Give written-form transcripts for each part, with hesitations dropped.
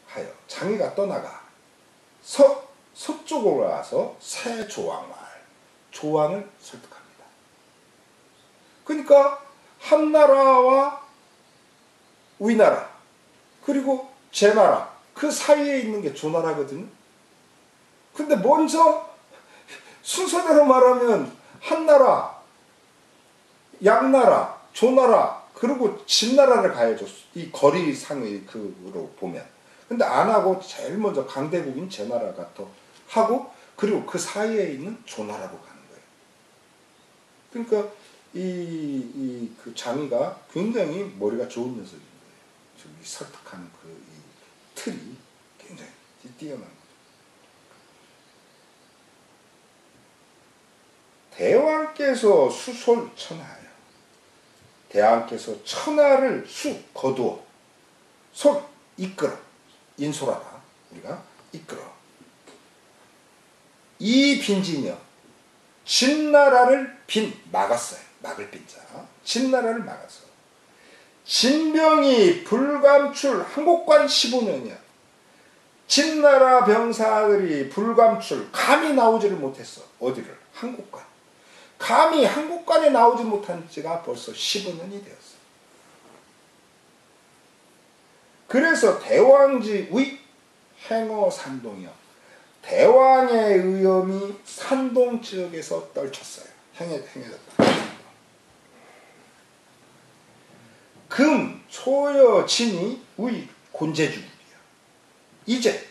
하여 장이가 떠나가 서쪽으로 와서 새 조왕을 설득합니다. 그러니까 한나라와 위나라 그리고 제나라 그 사이에 있는 게 조나라거든요. 근데 먼저 순서대로 말하면 한나라, 양나라, 조나라 그리고 진나라를 가야죠. 이 거리상의 그로 보면. 근데 안 하고 제일 먼저 강대국인 제나라가 더 하고 그리고 그 사이에 있는 조나라로 가는 거예요. 그러니까 그 장이가 굉장히 머리가 좋은 녀석인 거예요. 설득하는 이 틀이 굉장히 뛰어난 거죠. 대왕께서 수솔천하여 대왕께서 천하를 거두어 솔 이끌어 인솔하다 우리가 이끌어 이 빈지며 진나라를 막았어요. 막을 빈자 진나라를 막았어. 진병이 불감출 한국관 15년이야. 진나라 병사들이 불감출 감히 나오지를 못했어. 어디를? 한국관. 감히 한국관에 나오지 못한 지가 벌써 15년이 되었어. 그래서 대왕지의 행어 산동이요. 대왕의 의엄이 산동 지역에서 떨쳤어요. 행해졌다. 금, 초여, 진이 의 곤제주국이요. 이제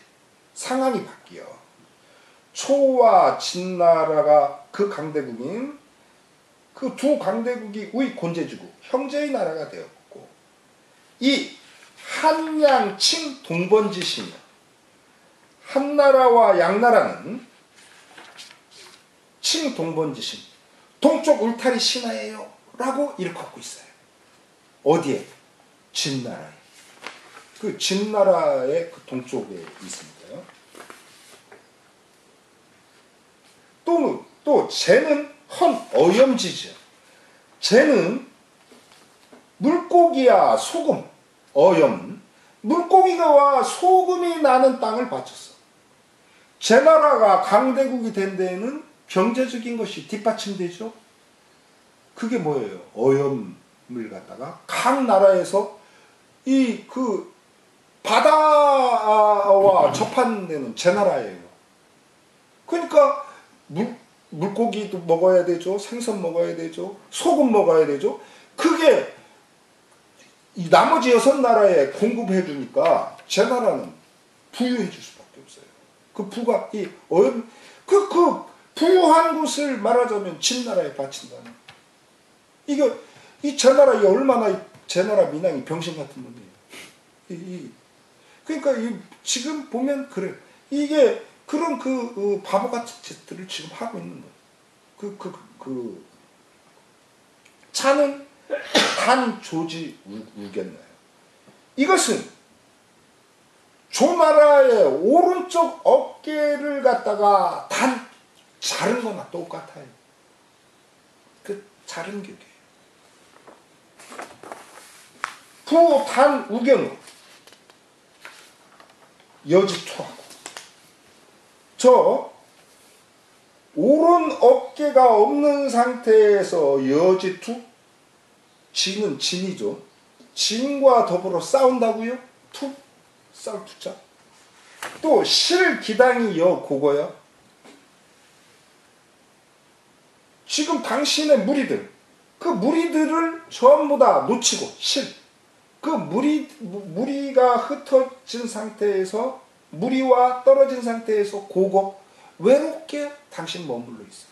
상황이 바뀌어 초와 진나라가 그 강대국인 그 두 강대국이 의 곤제주국 형제의 나라가 되었고 이 한양칭 동번지시며 한나라와 양나라는 칭 동번지심 동쪽 울타리 신하예요 라고 일컫고 있어요. 어디에? 진나라에. 그 진나라의 그 동쪽에 있습니다요. 또 쟤는 어염지죠. 쟤는 물고기야 소금 어염 물고기가 와 소금이 나는 땅을 바쳤어. 제나라가 강대국이 된 데에는 경제적인 것이 뒷받침되죠. 그게 뭐예요? 어염을 갖다가 각 나라에서 이 그 바다와 접한 데는 제나라예요. 그러니까 물고기도 먹어야 되죠. 생선 먹어야 되죠. 소금 먹어야 되죠. 그게 이 나머지 6나라에 공급해 주니까 제나라는 부유해 줄 수밖에 없어요. 그 부가 이 어염 그 부유한 곳을 말하자면 진나라에 바친다는. 이거 이 제나라 이 얼마나 제나라 민왕이 병신 같은 놈이에요. 그러니까 지금 보면 그래. 이게 그런 그 바보 같은 짓들을 지금 하고 있는 거예요. 차는 단 조지 우겠나요. 이것은 조나라의 오른쪽 어깨를 갖다가 단 자른 거나 똑같아요. 그 자른 격이에요. 부단 우경으로 여지투하고 저 오른 어깨가 없는 상태에서 여지투 진은 진이죠. 진과 더불어 싸운다고요? 싸울 투자. 또 실기당이 고거요. 지금 당신의 무리들 그 무리들을 전부 다 놓치고 그 무리가 흩어진 상태에서 무리와 떨어진 상태에서 고거 외롭게 당신 머물러 있어요.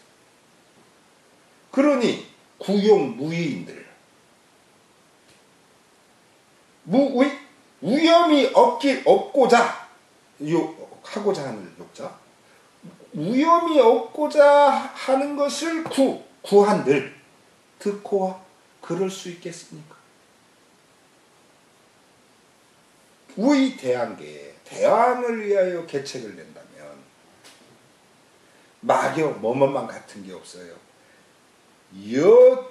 그러니 구용 무의인들 위험이 없고자 하고자 하는 욕자 위험이 없고자 하는 것을 구한들 듣고 그럴 수 있겠습니까? 우리 대왕을 위하여 계책을 낸다면 막여 뭐뭐만 같은 게 없어요.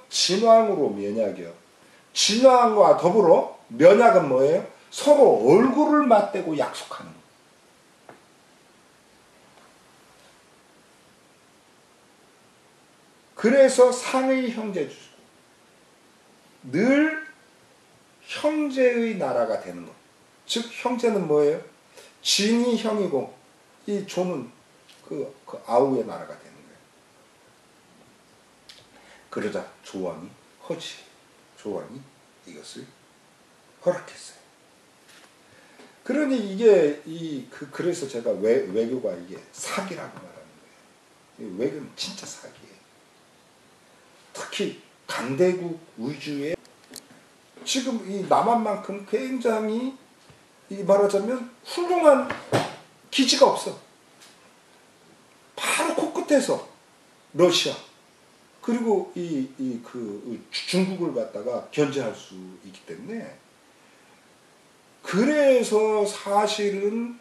진왕으로 면약이요. 진왕과 더불어 면약은 뭐예요? 서로 얼굴을 맞대고 약속하는 거예요. 그래서 상의 형제주고 늘 형제의 나라가 되는 거예요. 즉 형제는 뭐예요? 진이 형이고 이 조는 그 아우의 나라가 되는 거예요. 그러자 조왕이 조왕이 이것을 허락했어요. 그러니 이게 그래서 제가 외교가 이게 사기라고 말하는 거예요. 외교는 진짜 사기예요. 특히 강대국 위주의 지금 이 남한만큼 굉장히 말하자면 훌륭한 기지가 없어. 바로 코끝에서 러시아 그리고 중국을 갖다가 견제할 수 있기 때문에 그래서 사실은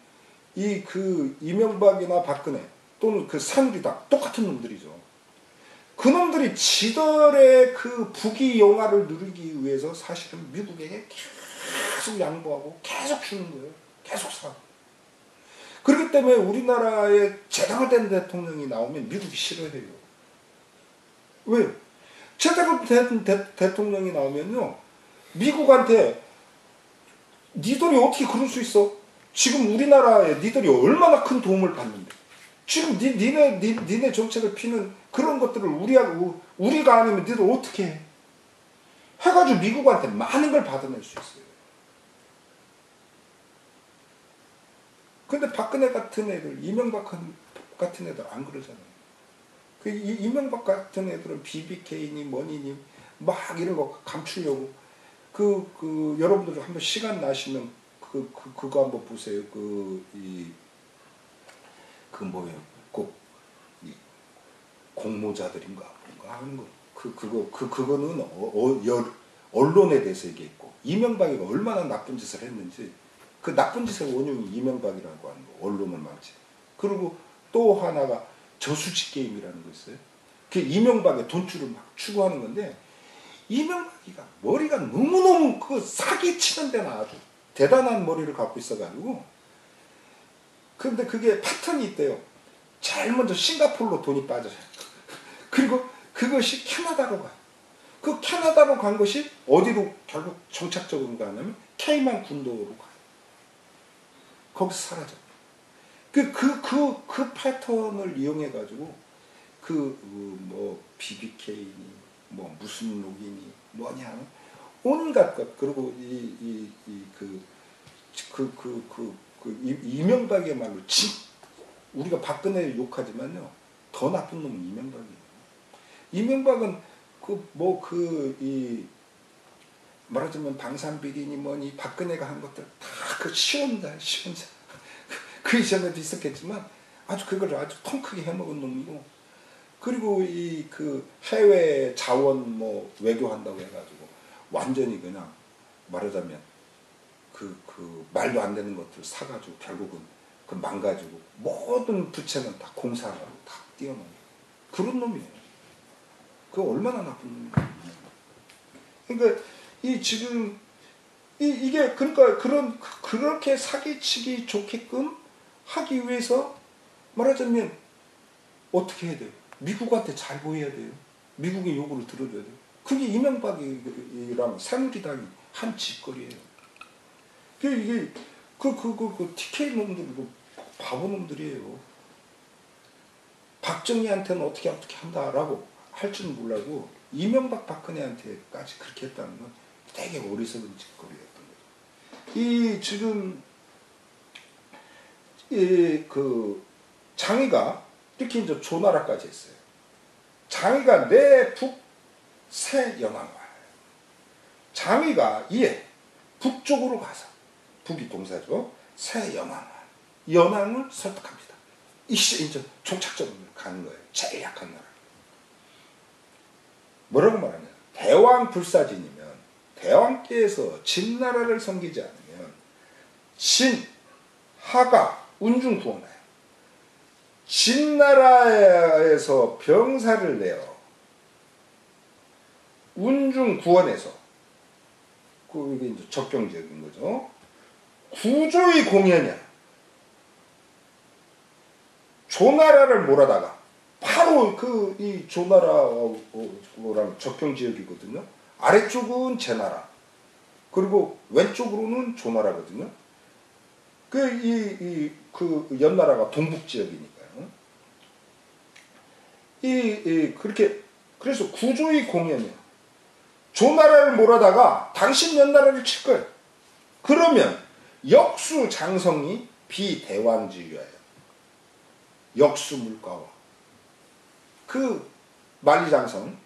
이명박이나 박근혜 또는 그 새누리당 똑같은 놈들이죠. 그놈들이 지들의 그 부귀 영화를 누리기 위해서 사실은 미국에게 계속 양보하고 계속 주는 거예요. 계속 사. 그렇기 때문에 우리나라에 제대로 된 대통령이 나오면 미국이 싫어해요. 왜요? 제대로 된 대통령이 나오면요, 미국한테 니들이 어떻게 그럴 수 있어? 지금 우리나라에 니들이 얼마나 큰 도움을 받는데 지금 니네 정책을 피는 그런 것들을 우리가 아니면 니들 어떻게 해? 해가지고 미국한테 많은 걸 받아낼 수 있어요. 근데 박근혜 같은 애들, 이명박 같은 애들 안 그러잖아요. 이명박 같은 애들은 BBK니 뭐니니 막 이런 거 감추려고 여러분들 한번 시간 나시면 그거 한번 보세요. 뭐예요? 꼭 공모자들인가 뭔가 하는 거. 그거는 언론에 대해서 얘기했고 이명박이가 얼마나 나쁜 짓을 했는지 그 나쁜 짓의 원흉이 이명박이라고 하는 거. 언론을 망치. 그리고 또 하나가 저수지 게임이라는 거 있어요. 그 이명박의 돈줄을 막 추구하는 건데 이명박이가 머리가 너무너무 사기치는 데는 아주 대단한 머리를 갖고 있어가지고 근데 그게 패턴이 있대요. 제일 먼저 싱가포르로 돈이 빠져요. 그리고 그것이 캐나다로 가요. 그 캐나다로 간 것이 어디로 결국 정착적으로 가냐면 케이만 군도로 가요. 거기서 사라져. 그 패턴을 이용해가지고 BBK니 뭐 무슨 녹이니 뭐냐 온갖 것 그리고 이명박이야말로 우리가 박근혜 욕하지만요 더 나쁜 놈은 이명박이에요. 이명박은 말하자면 방산비리니 뭐니 박근혜가 한 것들 다 시원자 그 이전에도 있었겠지만 그걸 아주 통 크게 해먹은 놈이고 그리고 해외 자원 외교한다고 해가지고 완전히 그냥 말하자면 말도 안 되는 것들 사가지고 결국은 망가지고 모든 부채는 다 공사하고 다 띄워놓은 그런 놈이에요. 그거 얼마나 나쁜 놈이에요. 그러니까 지금 이게 그러니까 그렇게 사기치기 좋게끔 하기 위해서 말하자면 어떻게 해야 돼요? 미국한테 잘 보여야 돼요. 미국의 요구를 들어줘야 돼요. 그게 이명박이랑 새누리당이 한 짓거리예요. 이게 TK 놈들 바보 놈들이에요. 박정희한테는 어떻게 한다라고 할 줄 몰라고 이명박 박근혜한테까지 그렇게 했다는 건 되게 어리석은 짓거리였던 거죠. 지금 장의가 이렇게 이제 조나라까지 했어요. 장의가 내 북새 연왕을 장의가 이에 북쪽으로 가서 북이 동사죠. 새 연왕을 설득합니다. 이제 종착적으로 가는 거예요. 제일 약한 나라. 뭐라고 말하냐? 대왕 불사진이면 대왕께서 진나라를 섬기지 않으면 하가 운중 구원하여 진나라에서 병사를 내어 운중 구원해서 이게 이제 적경적인 거죠. 구조의 공연이야. 조나라를 몰아다가 바로 이 조나라랑 접경 지역이거든요. 아래쪽은 제나라, 그리고 왼쪽으로는 조나라거든요. 그 연나라가 동북 지역이니까요. 그렇게 그래서 구조의 공연이야. 조나라를 몰아다가 당신 연나라를 칠 거예요. 그러면 역수 장성이 비대왕지유예요. 역수 물가와 그 만리장성,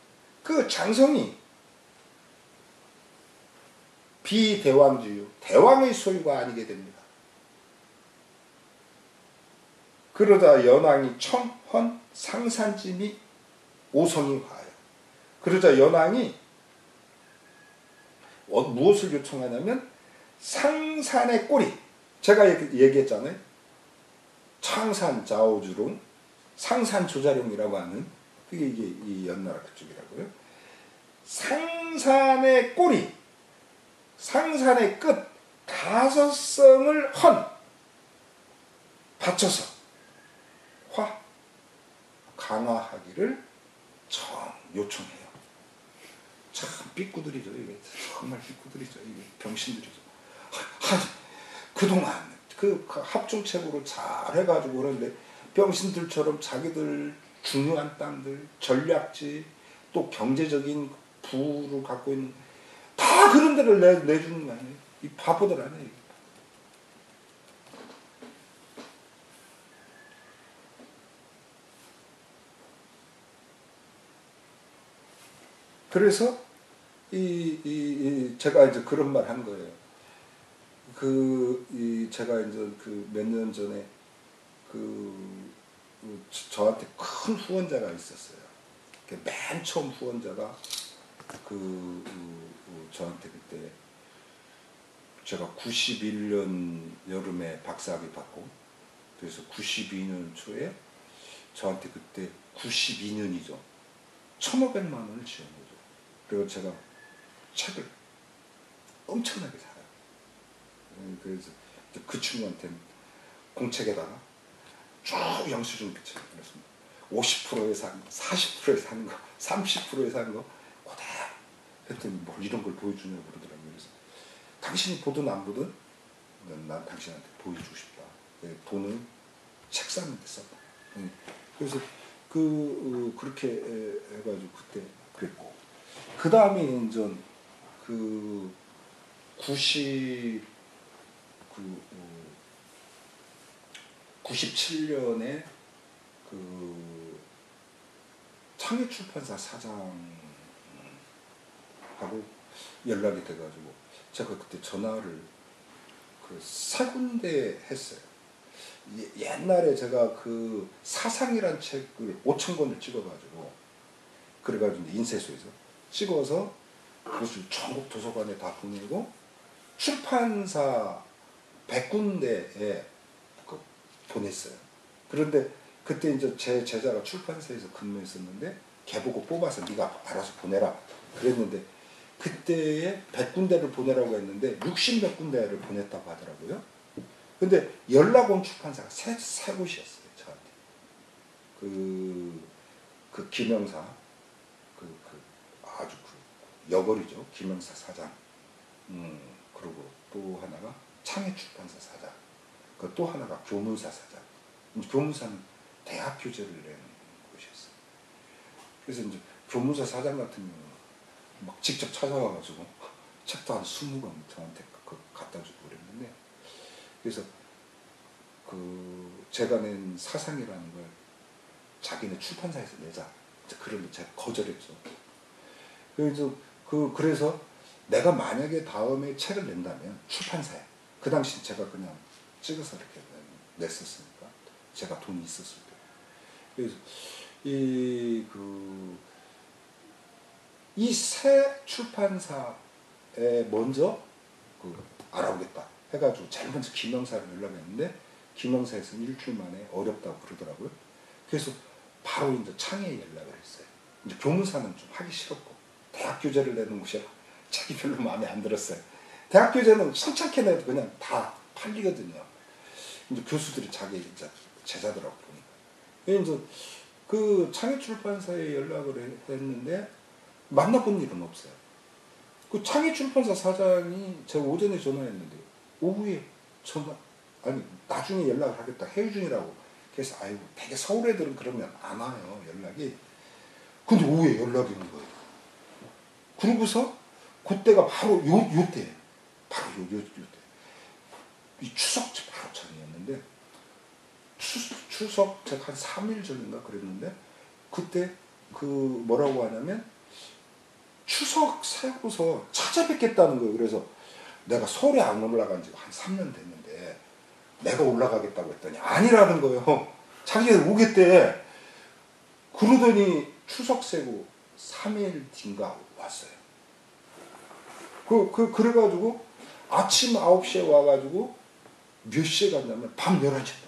그 장성이 비대왕지유, 대왕의 소유가 아니게 됩니다. 그러다 연왕이 청헌 상산짐이 오성이 화요. 그러자 연왕이 무엇을 요청하냐면 상산의 꼬리, 제가 얘기했잖아요. 창산 자오주롱, 상산 조자룡이라고 하는 그게 이게 이 연나라 그쪽이라고요. 상산의 꼬리, 상산의 끝 5성을 받쳐서 강화하기를 요청해요. 참 삐꾸들이죠. 이게 정말 삐꾸들이죠. 이게 병신들이죠. 그동안 그 합중책으로 잘 해가지고 그런데 병신들처럼 자기들 중요한 땅들, 전략지, 또 경제적인 부를 갖고 있는 다 그런 데를 내주는 거 아니에요. 이 바보들 아니에요. 그래서 제가 이제 그런 말 한 거예요. 제가 이제 몇 년 전에 저한테 큰 후원자가 있었어요. 맨 처음 후원자가 저한테 그때 제가 91년 여름에 박사학위 받고, 그래서 92년 초에 저한테 그때 92년이죠. 1,500만 원을 지원해줘. 그리고 제가 책을 엄청나게 사요. 그래서 그 친구한테는 공책에다가 쭉 영수증 붙여요. 그래서 50%에 사는 거, 40%에 사는 거, 30%에 사는 거 그대로. 그랬더니 뭐 이런 걸 보여주냐고 그러더라고요. 그래서 당신이 보든 안 보든 난 당신한테 보여주고 싶다. 돈을 책 사는 데 썼다. 그래서 그렇게 해가지고 그때 그랬고, 그 다음에 이제 97년에 창의출판사 사장하고 연락이 돼가지고 제가 그때 전화를 세 군데 했어요. 옛날에 제가 사상이란 책을 5,000권을 찍어가지고, 그래가지고 인쇄소에서 찍어서 그것을 전국 도서관에 다 보내고 출판사 100군데에 보냈어요. 그런데 그때 이제 제 제자가 출판사에서 근무했었는데 걔보고 뽑아서 네가 알아서 보내라 그랬는데, 그때에 100군데를 보내라고 했는데 60몇 군데를 보냈다고 하더라고요. 근데 연락 온 출판사가 세 곳이었어요. 저한테 김영사, 아주 여걸이죠. 김영사 사장, 그리고 또 하나가 창의출판사 사장, 또 하나가 교문사 사장. 교문사는 대학 교재를 내는 곳이었어요. 그래서 이제 교문사 사장 같은 경우는 막 직접 찾아와가지고 책도 한 20권 저한테 갖다 주고 그랬는데, 그래서 제가 낸 사상이라는 걸 자기네 출판사에서 내자. 그러면 제가 거절했죠. 그래서 내가 만약에 다음에 책을 낸다면 출판사에, 그 당시 제가 그냥 찍어서 이렇게 냈었으니까, 제가 돈이 있었을 때. 그래서 이 새 출판사에 먼저 알아보겠다 해가지고 제일 먼저 김영사를 연락했는데, 김영사에서는 일주일 만에 어렵다고 그러더라고요. 그래서 바로 이제 창의에 연락을 했어요. 이제 교문사는 좀 하기 싫었고, 대학 교재를 내는 곳이라 자기 별로 마음에 안 들었어요. 대학 교재는 선착해 내도 그냥 다 팔리거든요. 이제 교수들이 자기 이제 제자들하고 보니까. 이제 그 창의출판사에 연락을 했는데 만나본 일은 없어요. 그 창의출판사 사장이 제가 오전에 전화했는데 오후에 아니 나중에 연락을 하겠다 해유 중이라고. 그래서 아이고 되게 서울 애들은 그러면 안 와요 연락이. 근데 오후에 연락이 온 거예요. 그러고서 그때가 바로 요때 바로 요때 이 추석 바로 전이었는데 추석 제가 한 3일 전인가 그랬는데 그때 그 뭐라고 하냐면 추석 세고서 찾아뵙겠다는 거예요. 그래서 내가 서울에 안 올라간 지가 한 3년 됐는데 내가 올라가겠다고 했더니 아니라는 거예요. 자기가 오겠대. 그러더니 추석 세고 3일 뒤인가 왔어요. 그래가지고 아침 9시에 와가지고 몇 시에 갔냐면 밤 11시에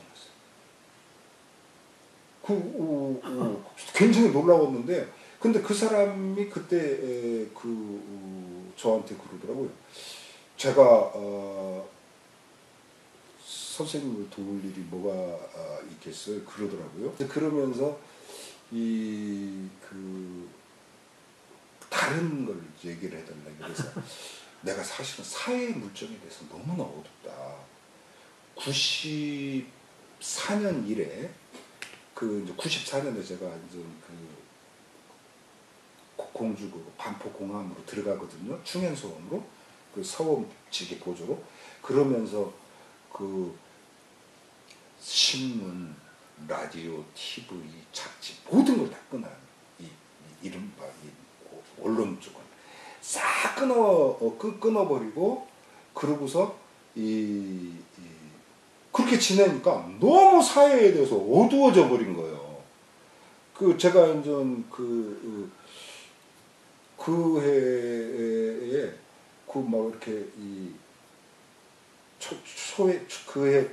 떠났어요. 굉장히 놀라웠는데, 근데 그 사람이 그때 저한테 그러더라고요. 제가 선생님을 도울 일이 뭐가 있겠어요? 그러더라고요. 그러면서 다른 걸 얘기를 해달라. 그래서 내가 사실은 사회 물정에 대해서 너무나 어둡다. 94년 이래 이제 94년에 제가 이제 공주 반포 공항으로 들어가거든요. 충현소원으로 서원직의 보조로. 그러면서 신문, 라디오, TV, 잡지 모든 걸 다 끊어요. 이른바 언론 쪽은 싹 끊어버리고 그러고서 그렇게 지내니까 너무 사회에 대해서 어두워져 버린 거예요. 제가 이제 그 해에 막 이렇게 그해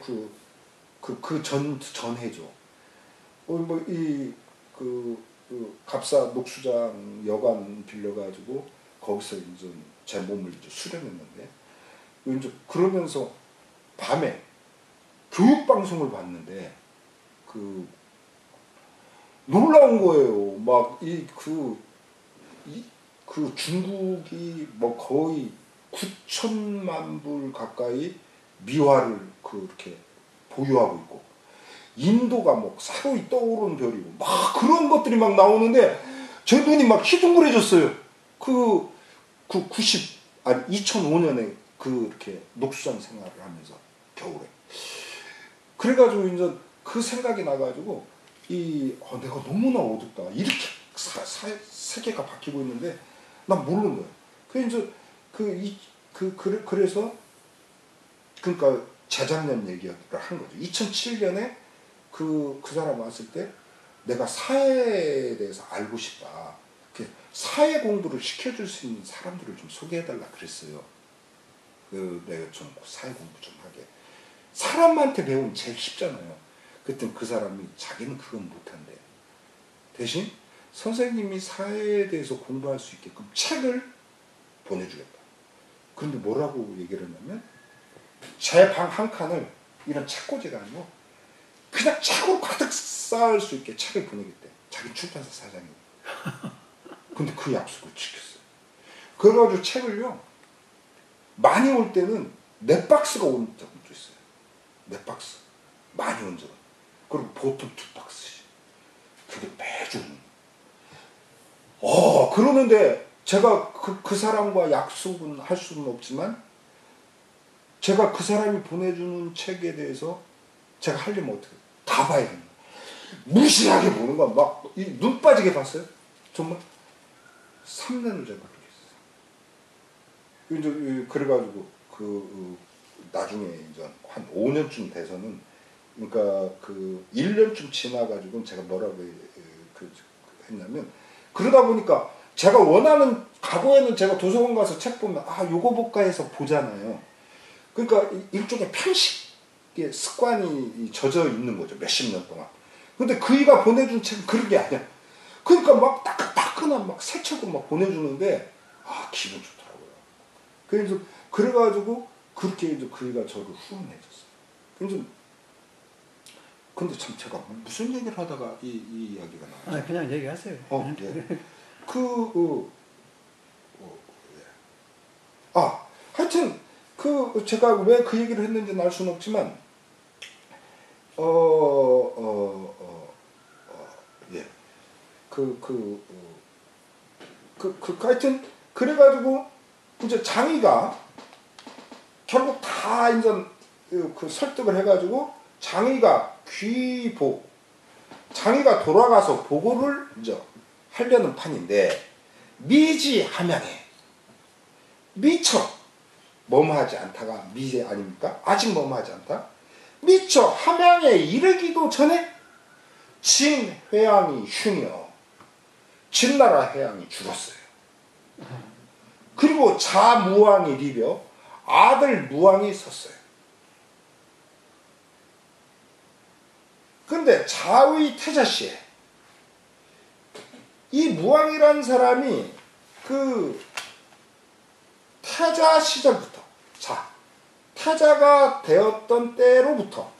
전해죠. 갑사 녹수장 여관 빌려가지고 거기서 이제 제 몸을 이제 수련했는데 이제 그러면서 밤에 교육 방송을 봤는데 놀라운 거예요. 막 중국이 뭐 거의 9천만 불 가까이 미화를 그렇게 보유하고 있고, 인도가 뭐 새로이 떠오르는 별이고 막 그런 것들이 막 나오는데 제 눈이 막 희둥그레졌어요. 2005년에 이렇게 녹수장 생활을 하면서 겨울에. 그래가지고 이제 그 생각이 나가지고 내가 너무나 어둡다. 이렇게 세계가 바뀌고 있는데 난 모르는 거예요. 그래서 그러니까 재작년 얘기를 한 거죠. 2007년에 그 사람 왔을 때 내가 사회에 대해서 알고 싶다. 사회 공부를 시켜줄 수 있는 사람들을 좀 소개해달라 그랬어요. 내가 좀 사회 공부 좀 하게. 사람한테 배우면 제일 쉽잖아요. 그랬더니 그 사람이 자기는 그건 못한대. 대신 선생님이 사회에 대해서 공부할 수 있게끔 책을 보내주겠다. 그런데 뭐라고 얘기를 했냐면 제 방 한 칸을 이런 책꽂이가 아니고 그냥 책으로 가득 쌓을 수 있게 책을 보내겠대. 자기 출판사 사장이. 근데 그 약속을 지켰어요. 그래가지고 책을요, 많이 올 때는 4박스가 온 적도 있어요. 4박스. 많이 온 적은. 그리고 보통 2박스씩. 그게 매주. 그러는데 제가 그 사람과 약속은 할 수는 없지만 제가 그 사람이 보내주는 책에 대해서 제가 하려면 어떻게 다 봐야 됩니다. 무시하게 보는 거야. 막 눈 빠지게 봤어요. 정말 3년을 제가 그렇게 했어요. 그래가지고 나중에 이제 한 5년쯤 돼서는, 그러니까 1년쯤 지나가지고 제가 뭐라고 했냐면, 그러다 보니까 제가 원하는, 과거에는 제가 도서관 가서 책 보면 요거 볼까 해서 보잖아요. 그러니까 일종의 편식의 습관이 젖어 있는 거죠. 몇십 년 동안. 근데 그이가 보내준 책은 그런 게 아니야. 그러니까 막 따끈따끈한 막 새 책을 막 보내주는데 기분 좋더라고요. 그래가지고 그렇게 해도 그이가 저를 후원해줬어요. 근데 참 제가 무슨 얘기를 하다가 이 이야기가 나왔죠? 아, 그냥 얘기하세요. 예. 예. 하여튼 제가 왜 그 얘기를 했는지는 알 수는 없지만 예. 하여튼 그래가지고 이제 장이가 결국 다 이제 그 설득을 해가지고 장이가 장이가 돌아가서 보고를 이제 하려는 판인데 미지 함양에 미처 머무하지 않다가 미제 아닙니까? 아직 머무하지 않다. 미처 함양에 이르기도 전에 진회양이 흉이요. 진나라 회양이 죽었어요. 그리고 자무왕이 리벼 아들 무왕이 섰어요. 근데 자의 태자시에 이 무왕이라는 사람이 그 태자 시절부터 태자가 되었던 때로부터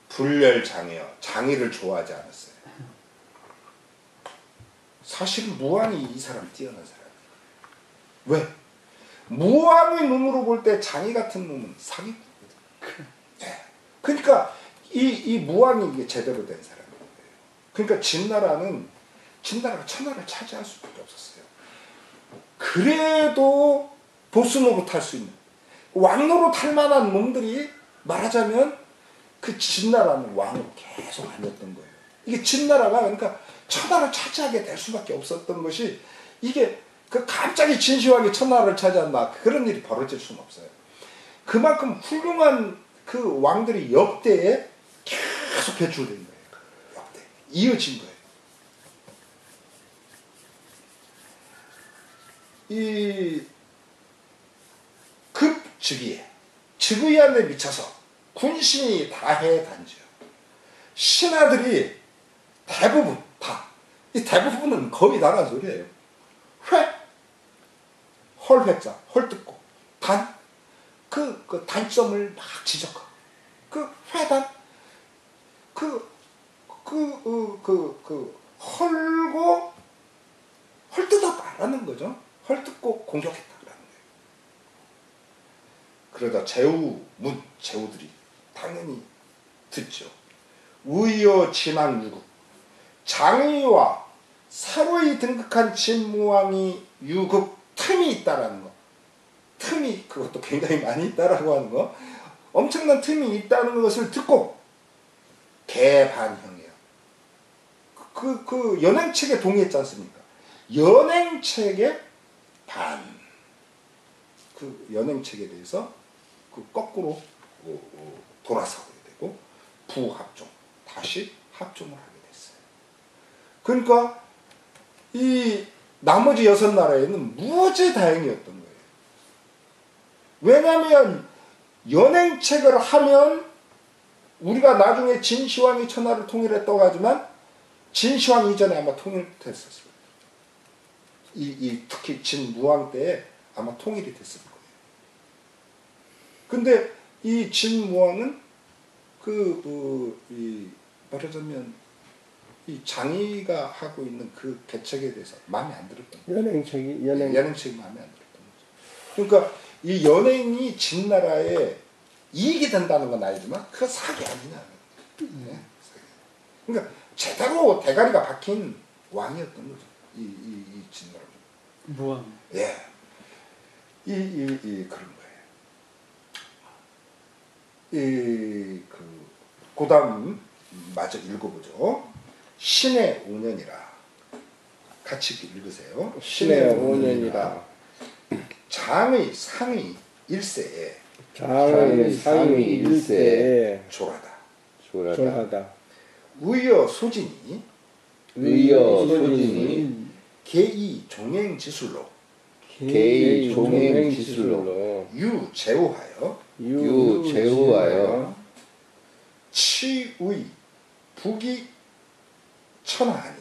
불렬장이요. 장의를 좋아하지 않았어요. 사실 무왕이 이 사람 뛰어난 사람이에요. 왜? 무왕의 눈으로 볼 때 장의 같은 놈은 사기꾼이거든. 네. 그러니까 이 무왕이 이게 제대로 된 사람이에요. 그러니까 진나라가 천하를 차지할 수밖에 없었어요. 그래도 보스 노릇 할 수 있는 왕노릇 할 만한 놈들이 말하자면 그 진나라는 왕으로 계속 아니었던 거예요. 이게 진나라가 그러니까 천하를 차지하게 될 수밖에 없었던 것이 이게 갑자기 진시황이 천하를 차지한다 그런 일이 벌어질 수는 없어요. 그만큼 훌륭한 그 왕들이 역대에 계속 배출된 거예요. 역대 이어진 거예요. 이 급즉위에 즉위안에 미쳐서 군신이 다해단지요. 신하들이 대부분 이 대부분은 거의 다란 소리예요. 헐회자, 헐뜯고 단, 그 단점을 막 지적하고 회단, 헐고 헐뜯었다라는 거죠. 헐뜯고 공격했다라는 거예요. 그러다 제후들이 당연히 듣죠. 의여 진왕 유국 장의와 사로이 등극한 진무왕이 유급 틈이 있다라는 거. 틈이 그것도 굉장히 많이 있다라고 하는 거. 엄청난 틈이 있다는 것을 듣고 개반형이에요. 그 연행책에 동의했지 않습니까? 연행책의 그 연행책에 대해서 거꾸로 돌아서게 되고 부합종 다시 합종을 하게 됐어요. 그러니까 이 나머지 6나라에는 무지 다행이었던 거예요. 왜냐하면 연행책을 하면 우리가 나중에 진시황이 천하를 통일했다고 하지만 진시황 이전에 아마 통일됐었어요. 특히 진무왕 때에 아마 통일이 됐을 거예요. 근데 이 진무왕은 말하자면 이 장의가 하고 있는 그 개척에 대해서 마음에 안 들었던 거예요. 연행책이 마음에 안 들었던 거죠. 그러니까 이 연행이 진나라에 이익이 된다는 건 알지만 그거 사기 아니냐. 네? 그러니까 제대로 대가리가 박힌 왕이었던 거죠. 이 진나라. 무왕. 예. 그런 거예요. 그 다음 마저 읽어보죠. 신의 5년이라. 같이 읽으세요. 신의 5년이라. 장의 상위 1세에 장의 상위 1세에 조라다. 의여 소진이 계이 종행지술로 유제우하여 치의 북이 천하하니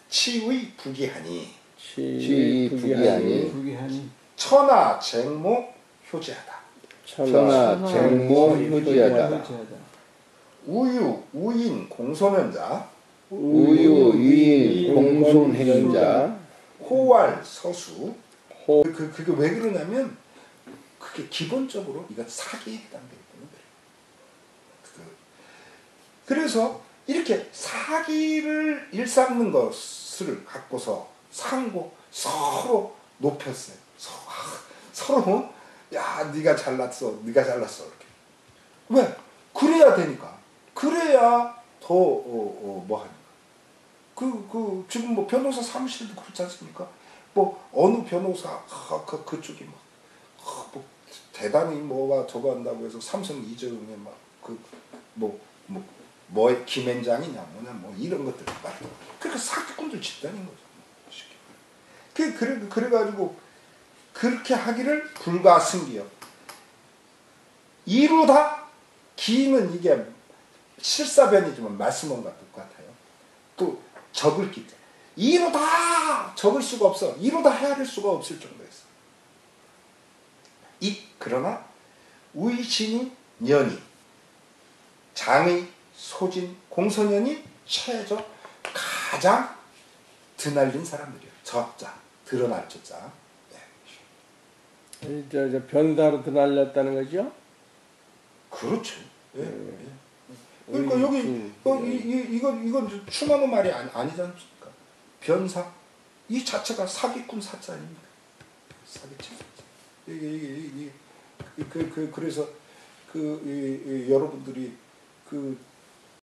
치의 북이하니 시 부기하니 부귀하니 천하 쟁모 효지하다. 천하 쟁모 효지하다. 효지하다. 우유 우인 공소면자 우유 유인 공손행자 호왈 서수. 호 그게 왜 그러냐면 그게 기본적으로 이거 사기에 해당되기 때문에 그래요. 그래서 이렇게 사기를 일삼는 것을 갖고서 상고 서로 높였어요. 서로 야 네가 잘났어, 네가 잘났어 이렇게. 왜? 그래야 되니까. 그래야 더 뭐 하니까. 그 지금 뭐 변호사 사무실도 그렇지 않습니까? 뭐 어느 변호사 그쪽이 뭐 대단히 뭐가 저거 한다고 해서 삼성 이재용에 막 뭐 김앤장이냐 뭐냐 뭐 이런 것들 막 그러니까 사기꾼들 집단인 거죠. 그래가지고 그렇게 하기를 불가승기요. 이루다 기는 이게 실사변이지만 말씀은 똑같아요. 또 적을 기자. 이루다 적을 수가 없어. 이루다 헤아릴 수가 없을 정도였어. 그러나 우이신이 년이 장의 소진 공소년이 최저 가장 드날린 사람들이에요. 저자 드러날 저자. 저 변다로 드날렸다는 거죠? 그렇죠. 예. 그러니까 여기 이건 충만호 말이 아니지 않습니까? 변사 이 자체가 사기꾼 사자 아닙니까? 사기꾼 사자. 그래서 여러분들이